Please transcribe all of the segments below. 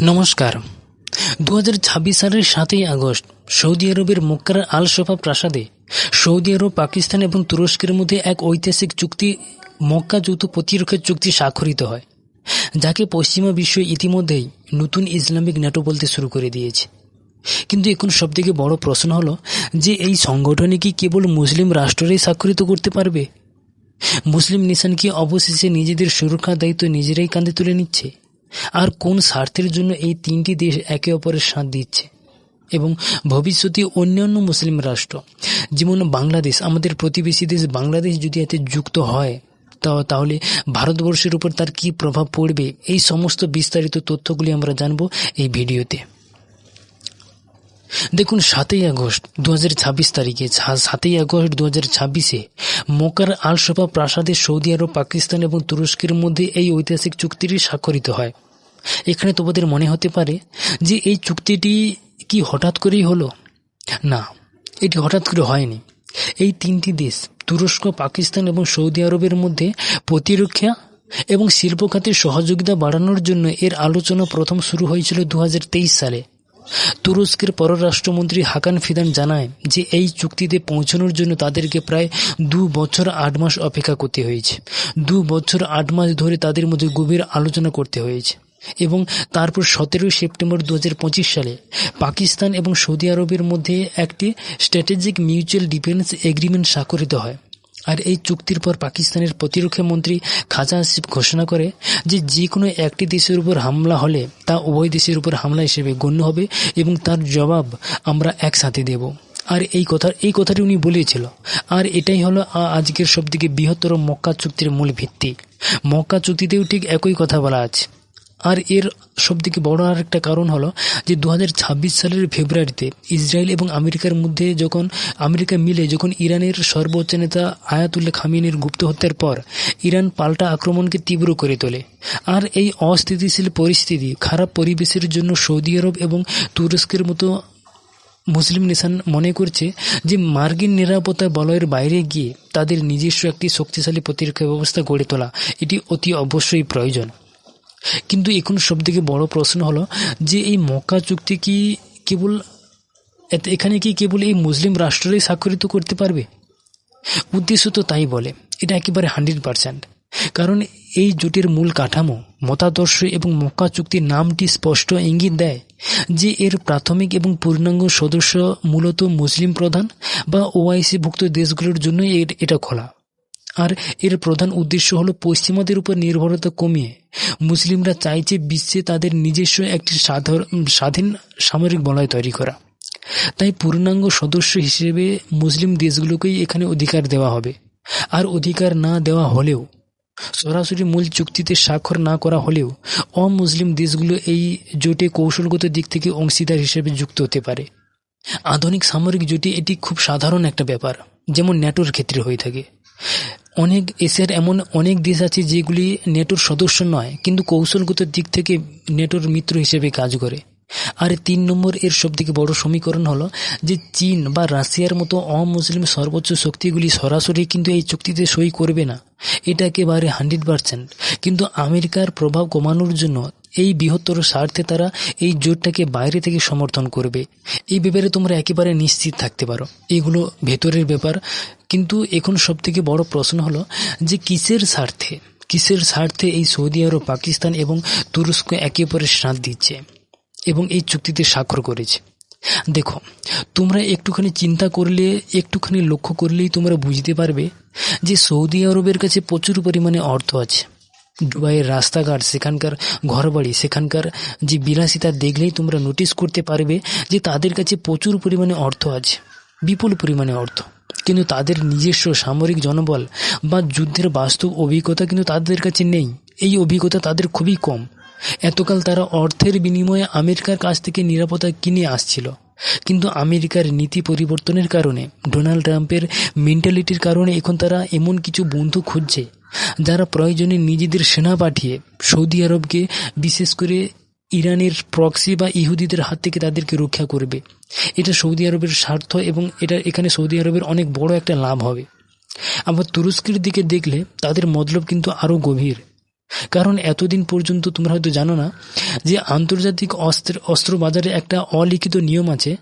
নমস্কার। 2026 সালের 7ই August Saudi আরবের মক্কার আল শফা প্রাসাদে সৌদি আরব, পাকিস্তান এবং তুরস্কের মধ্যে এক ঐতিহাসিক চুক্তি মক্কা যৌথ প্রতিরক্ষা চুক্তি স্বাক্ষরিত হয়, যাকে পশ্চিমা বিশ্ব ইতিমধ্যেই নতুন ইসলামিক ন্যাটো বলতে শুরু করে দিয়েছে। কিন্তু এখন সবথেকে বড় প্রশ্ন হলো যে এই সংগঠনে কি কেবল মুসলিম রাষ্ট্ররাই স্বাক্ষরিত করতে পারবে? মুসলিম নেশন কি অবশেষে নিজেদের সুরক্ষার দায়িত্ব নিজেরাই কাঁধে তুলে নিচ্ছে? আর কোন স্বার্থের জন্য এই তিনটি দেশ একে অপরের সাথ দিচ্ছে? এবং ভবিষ্যতে অন্যান্য মুসলিম রাষ্ট্র যেমন বাংলাদেশ, আমাদের প্রতিবেশী দেশ বাংলাদেশ যদি এতে যুক্ত হয় তাহলে ভারতবর্ষের উপর তার কী প্রভাব পড়বে, এই সমস্ত বিস্তারিত তথ্যগুলি আমরা জানব এই ভিডিওতে। দেখুন, 7ই আগস্ট 2026 তারিখে 7ই আগস্ট 2026-এ মক্কার আল শফা প্রাসাদে সৌদি আরব, পাকিস্তান এবং তুরস্কের মধ্যে এই ঐতিহাসিক চুক্তিটি স্বাক্ষরিত হয়। এখানে তোমাদের মনে হতে পারে যে এই চুক্তিটি কি হঠাৎ করেই হলো? না, এটি হঠাৎ করে হয়নি। এই তিনটি দেশ তুরস্ক, পাকিস্তান এবং সৌদি আরবের মধ্যে প্রতিরক্ষা এবং শিল্প খাতে সহযোগিতা বাড়ানোর জন্য এর আলোচনা প্রথম শুরু হয়েছিল 2023 সালে। তুরস্কের পররাষ্ট্রমন্ত্রী হাকান ফিদান জানায় যে এই চুক্তিতে পৌঁছানোর জন্য তাদেরকে প্রায় 2 বছর 8 মাস অপেক্ষা করতে হয়েছে। 2 বছর 8 মাস ধরে তাদের মধ্যে গভীর আলোচনা করতে হয়েছে এবং তারপর 17 সেপ্টেম্বর 2025 সালে পাকিস্তান এবং সৌদি আরবের মধ্যে একটি স্ট্র্যাটেজিক মিউচুয়াল ডিফেন্স এগ্রিমেন্ট স্বাক্ষরিত হয়। আর এই চুক্তির পর পাকিস্তানের প্রতিরক্ষা মন্ত্রী খাজা আসিফ ঘোষণা করে যে কোনো একটি দেশের উপর হামলা হলে তা উভয় দেশের উপর হামলা হিসেবে গণ্য হবে এবং তার জবাব আমরা একসাথে দেব। আর এই কথাটি উনি বলেছিল। আর এটাই হলো আজকের সবথেকে বৃহত্তর মক্কা চুক্তির মূল ভিত্তি। মক্কা চুক্তিতেও ঠিক একই কথা বলা আছে। আর এর সবথেকে বড় আর একটা কারণ হলো যে 2026 সালের ফেব্রুয়ারিতে ইসরায়েল এবং আমেরিকার মধ্যে যখন ইরানের সর্বোচ্চ নেতা আয়াতুল্লাহ খামেনির গুপ্ত হত্যার পর ইরান পাল্টা আক্রমণকে তীব্র করে তোলে। আর এই অস্থিতিশীল পরিস্থিতি, খারাপ পরিবেশের জন্য সৌদি আরব এবং তুরস্কের মতো মুসলিম নেশন মনে করছে যে মার্কিন নিরাপত্তা বলয়ের বাইরে গিয়ে তাদের নিজস্ব একটি শক্তিশালী প্রতিরক্ষা ব্যবস্থা গড়ে তোলা এটি অতি অবশ্যই প্রয়োজন। কিন্তু এখন সবথেকে বড় প্রশ্ন হলো যে এই মক্কা চুক্তি কি এখানে কেবল এই মুসলিম রাষ্ট্ররাই স্বাক্ষরিত করতে পারবে? উদ্দেশ্য তো তাই বলে। এটা একেবারে 100%। কারণ এই জোটের মূল কাঠামো, মতাদর্শ এবং মক্কা চুক্তির নামটি স্পষ্ট ইঙ্গিত দেয় যে এর প্রাথমিক এবং পূর্ণাঙ্গ সদস্য মূলত মুসলিম প্রধান বা ওআইসি-ভুক্ত দেশগুলোর জন্য এটা খোলা। আর এর প্রধান উদ্দেশ্য হলো পশ্চিমাদের উপর নির্ভরতা কমিয়ে মুসলিমরা চাইছে বিশ্বে তাদের নিজস্ব একটি স্বাধীন সামরিক বলয় তৈরি করা। তাই পূর্ণাঙ্গ সদস্য হিসেবে মুসলিম দেশগুলোকেই এখানে অধিকার দেওয়া হবে। আর অধিকার না দেওয়া হলেও, সরাসরি মূল চুক্তিতে স্বাক্ষর না করা হলেও, অমুসলিম দেশগুলো এই জোটে কৌশলগত দিক থেকে অংশীদার হিসেবে যুক্ত হতে পারে। আধুনিক সামরিক জোটে এটি খুব সাধারণ একটা ব্যাপার, যেমন ন্যাটোর ক্ষেত্রে হয়ে থাকে। এশিয়ার এমন অনেক দেশ আছে যেগুলি নেটোর সদস্য নয়, কিন্তু কৌশলগত দিক থেকে নেটোর মিত্র হিসেবে কাজ করে। আর 3 নম্বর এর সবথেকে বড় সমীকরণ হলো যে চীন বা রাশিয়ার মতো অমুসলিম সর্বোচ্চ শক্তিগুলি সরাসরি কিন্তু এই চুক্তিতে সই করবে না। এটা একেবারে 100%। কিন্তু আমেরিকার প্রভাব কমানোর জন্য এই বৃহত্তর স্বার্থে তারা এই জোটটাকে বাইরে থেকে সমর্থন করবে। এই ব্যাপারে তোমরা একেবারে নিশ্চিত থাকতে পারো। এগুলো ভেতরের ব্যাপার। কিন্তু এখন সবথেকে বড় প্রশ্ন হলো যে কিসের স্বার্থে এই সৌদি আরব, পাকিস্তান এবং তুরস্ক একে অপরের সাথ দিচ্ছে এবং এই চুক্তিতে স্বাক্ষর করেছে। দেখো, তোমরা একটুখানি চিন্তা করলে, একটুখানি লক্ষ্য করলেই তোমরা বুঝতে পারবে যে সৌদি আরবের কাছে প্রচুর পরিমাণে অর্থ আছে। দুবাইয়ের রাস্তাঘাট, সেখানকার ঘরবাড়ি, সেখানকার যে বিলাসিতা দেখলেই তোমরা নোটিস করতে পারবে যে তাদের কাছে প্রচুর পরিমাণে অর্থ আছে, বিপুল পরিমাণে অর্থ। কিন্তু তাদের নিজস্ব সামরিক জনবল বা যুদ্ধের বাস্তব অভিজ্ঞতা কিন্তু তাদের কাছে নেই। এই অভিজ্ঞতা তাদের খুবই কম। এতকাল তারা অর্থের বিনিময়ে আমেরিকার কাছ থেকে নিরাপত্তা কিনে আসছিল, কিন্তু আমেরিকার নীতি পরিবর্তনের কারণে, ডোনাল্ড ট্রাম্পের মেন্টালিটির কারণে এখন তারা এমন কিছু বন্ধু খুঁজছে যারা প্রয়োজনে নিজেদের সেনা পাঠিয়ে সৌদি আরবকে, বিশেষ করে ইরানের প্রক্সি বা ইহুদিদের হাত থেকে তাদেরকে রক্ষা করবে। এটা সৌদি আরবের স্বার্থ এবং এখানে সৌদি আরবের অনেক বড় একটা লাভ হবে। আবার তুরস্কের দিকে দেখলে তাদের মতলব কিন্তু আরও গভীর। কারণ এতদিন পর্যন্ত তোমরা হয়তো জানো না যে আন্তর্জাতিক অস্ত্র বাজারে একটা অলিখিত নিয়ম আছে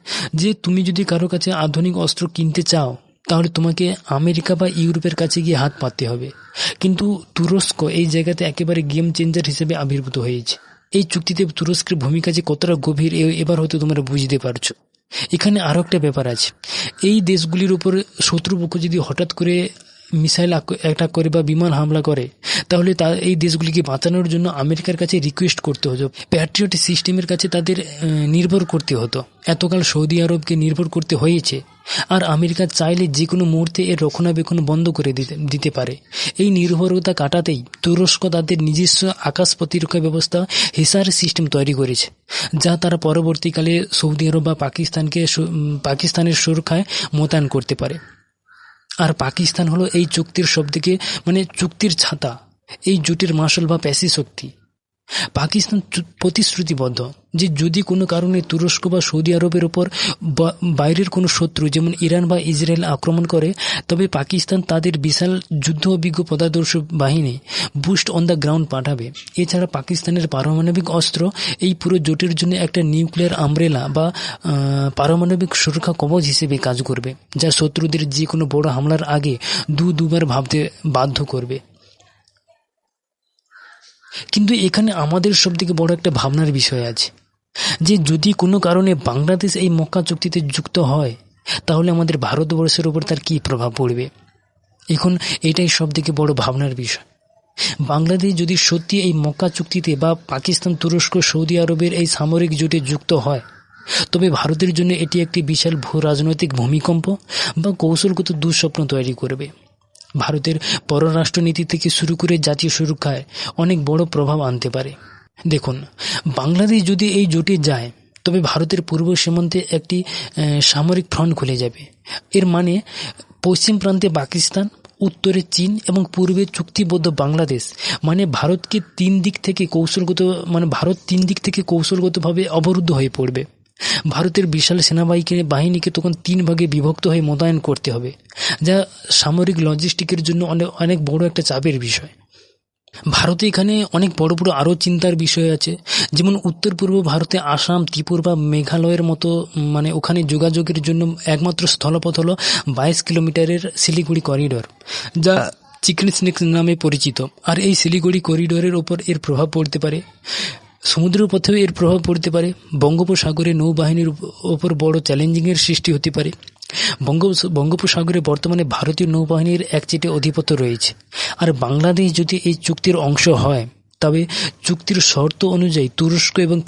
যে তুমি যদি কারো কাছে আধুনিক অস্ত্র কিনতে চাও তাহলে তোমাকে আমেরিকা বা ইউরোপের কাছে গিয়ে হাত পাততে হবে। কিন্তু তুরস্ক এই জায়গাতে একেবারে গেম চেঞ্জার হিসেবে আবির্ভূত হয়েছে। এই চুক্তিতে তুরস্কের ভূমিকা যে কতটা গভীর এবার হয়তো তোমরা বুঝতে পারছো। এখানে আরও একটা ব্যাপার আছে, এই দেশগুলির উপর শত্রুপক্ষ যদি হঠাৎ করে মিসাইল অ্যাটাক করে বা বিমান হামলা করে তাহলে এই দেশগুলিকে বাঁচানোর জন্য আমেরিকার কাছে রিকোয়েস্ট করতে হতো, প্যাট্রিয়ট সিস্টেমের কাছে তাদের নির্ভর করতে হতো। এতকাল সৌদি আরবকে নির্ভর করতে হয়েছে, আর আমেরিকা চাইলে যে কোনো মুহূর্তে এর রক্ষণাবেক্ষণ বন্ধ করে দিতে পারে। এই নির্ভরতা কাটাতেই তুরস্ক তাদের নিজস্ব আকাশ প্রতিরক্ষা ব্যবস্থা হিসার সিস্টেম তৈরি করেছে, যা তারা পরবর্তীকালে সৌদি আরব বা পাকিস্তানের সুরক্ষায় মোতায়েন করতে পারে। আর পাকিস্তান হলো এই চুক্তির সবথেকে চুক্তির ছাতা, এই জোটের মাসল বা পেশি শক্তি। পাকিস্তান প্রতিশ্রুতিবদ্ধ যে যদি কোনো কারণে তুরস্ক বা সৌদি আরবের ওপর বাইরের কোনো শত্রু যেমন ইরান বা ইসরায়েল আক্রমণ করে, তবে পাকিস্তান তাদের বিশাল যুদ্ধ অভিজ্ঞ পদাদর্শ বাহিনী বুস্ট অন দ্য গ্রাউন্ড পাঠাবে। এছাড়া পাকিস্তানের পারমাণবিক অস্ত্র এই পুরো জোটের জন্য একটা নিউক্লিয়ার আমব্রেলা বা পারমাণবিক সুরক্ষা কবচ হিসেবে কাজ করবে, যা শত্রুদের যে কোনো বড় হামলার আগে দুবার ভাবতে বাধ্য করবে। কিন্তু এখানে আমাদের সবথেকে বড় একটা ভাবনার বিষয় আছে যে যদি কোনো কারণে বাংলাদেশ এই মক্কা চুক্তিতে যুক্ত হয় তাহলে আমাদের ভারতবর্ষের উপর তার কী প্রভাব পড়বে। এখন এটাই সবথেকে বড় ভাবনার বিষয়। বাংলাদেশ যদি সত্যি এই মক্কা চুক্তিতে বা পাকিস্তান, তুরস্ক, সৌদি আরবের এই সামরিক জোটে যুক্ত হয় তবে ভারতের জন্য এটি একটি বিশাল ভূ রাজনৈতিক ভূমিকম্প বা কৌশলগত দুঃস্বপ্ন তৈরি করবে। ভারতের পররাষ্ট্রনীতি থেকে শুরু করে জাতীয় সুরক্ষায় অনেক বড় প্রভাব আনতে পারে। দেখুন, বাংলাদেশ যদি এই জোটে যায় তবে ভারতের পূর্ব সীমান্তে একটি সামরিক ফ্রন্ট খুলে যাবে। এর মানে পশ্চিম প্রান্তে পাকিস্তান, উত্তরে চীন এবং পূর্বে চুক্তিবদ্ধ বাংলাদেশ, ভারত তিন দিক থেকে কৌশলগতভাবে অবরুদ্ধ হয়ে পড়বে। ভারতের বিশাল সেনাবাহিনীকে তখন 3 ভাগে বিভক্ত হয়ে মোতায়েন করতে হবে, যা সামরিক লজিস্টিকের জন্য অনেক বড় একটা চাপের বিষয়। ভারতে এখানে অনেক বড় বড় আরও চিন্তার বিষয় আছে, যেমন উত্তর পূর্ব ভারতে আসাম, ত্রিপুরা বা মেঘালয়ের মতো ওখানে যোগাযোগের জন্য একমাত্র স্থলপথ হলো 22 কিলোমিটারের শিলিগুড়ি করিডোর, যা চিকেন স্নেক নামে পরিচিত। আর এই শিলিগুড়ি করিডোরের ওপর এর প্রভাব পড়তে পারে, সমুদ্র পথেও এর প্রভাব পড়তে পারে। বঙ্গোপসাগরে নৌবাহিনীর ওপর বড় চ্যালেঞ্জিংয়ের সৃষ্টি হতে পারে। বঙ্গোপসাগরে বর্তমানে ভারতীয় নৌবাহিনীর একচেটে আধিপত্য রয়েছে। আর বাংলাদেশ যদি এই চুক্তির অংশ হয় তবে চুক্তির শর্ত অনুযায়ী তুরস্ক এবং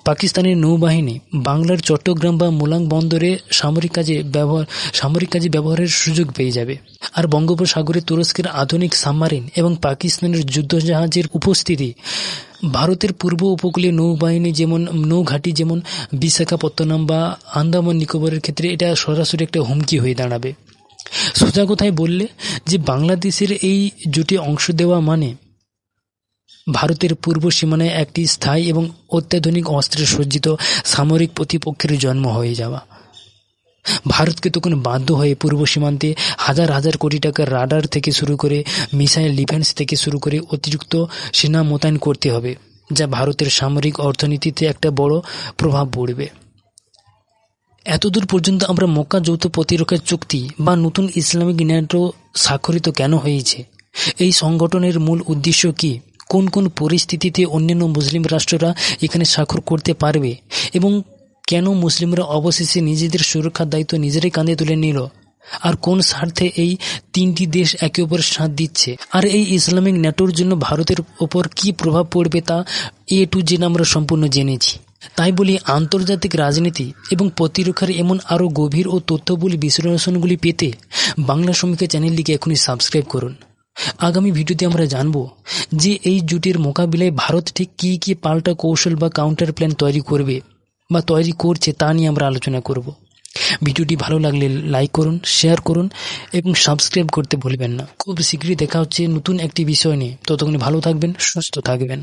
পাকিস্তানের নৌবাহিনী বাংলার চট্টগ্রাম বা মোলাং বন্দরে সামরিক কাজে ব্যবহারের সুযোগ পেয়ে যাবে। আর বঙ্গোপসাগরে তুরস্কের আধুনিক সাবমারিন এবং পাকিস্তানের যুদ্ধজাহাজের উপস্থিতি ভারতের পূর্ব উপকূলীয় নৌঘাঁটি যেমন বিশাখাপত্তনম বা আন্দামান নিকোবরের ক্ষেত্রে এটা সরাসরি একটা হুমকি হয়ে দাঁড়াবে। সোজা কথায় বললে যে বাংলাদেশের এই জোটে অংশ দেওয়া ভারতের পূর্ব সীমানায় একটি স্থায়ী এবং অত্যাধুনিক অস্ত্রে সজ্জিত সামরিক প্রতিপক্ষের জন্ম হয়ে যাওয়া। ভারতকে তখন বাধ্য হয়ে পূর্ব সীমান্তে হাজার হাজার কোটি টাকার রাডার থেকে শুরু করে মিসাইল ডিফেন্স থেকে শুরু করে অতিরিক্ত সেনা মোতায়েন করতে হবে, যা ভারতের সামরিক অর্থনীতিতে একটা বড় প্রভাব পড়বে। এতদূর পর্যন্ত আমরা মক্কা যৌথ প্রতিরক্ষা চুক্তি বা নতুন ইসলামিক ন্যাটো স্বাক্ষরিত কেন হয়েছে, এই সংগঠনের মূল উদ্দেশ্য কি, কোন কোন পরিস্থিতিতে অন্যান্য মুসলিম রাষ্ট্ররা এখানে স্বাক্ষর করতে পারবে এবং কেন মুসলিমরা অবশেষে নিজেদের সুরক্ষার দায়িত্ব নিজেরাই কাঁধে তুলে নিল, আর কোন স্বার্থে এই 3টি দেশ একে অপরের সাথ দিচ্ছে, আর এই ইসলামিক ন্যাটোর জন্য ভারতের ওপর কি প্রভাব পড়বে তা A to Z আমরা সম্পূর্ণ জেনেছি। তাই বলি, আন্তর্জাতিক রাজনীতি এবং প্রতিরক্ষার এমন আরও গভীর ও তথ্যবহুল বিশ্লেষণগুলি পেতে বাংলা সমীক্ষা চ্যানেলটিকে এখনই সাবস্ক্রাইব করুন। আগামী ভিডিওতে আমরা জানব যে এই জোটের মোকাবিলায় ভারত ঠিক কী কী পাল্টা কৌশল বা কাউন্টার প্ল্যান তৈরি করবে বা তৈরি করছে তা নিয়ে আমরা আলোচনা করব। ভিডিওটি ভালো লাগলে লাইক করুন, শেয়ার করুন এবং সাবস্ক্রাইব করতে ভুলবেন না। খুব শীঘ্রই দেখা হচ্ছে নতুন একটি বিষয় নিয়ে। ততক্ষণ ভালো থাকবেন, সুস্থ থাকবেন।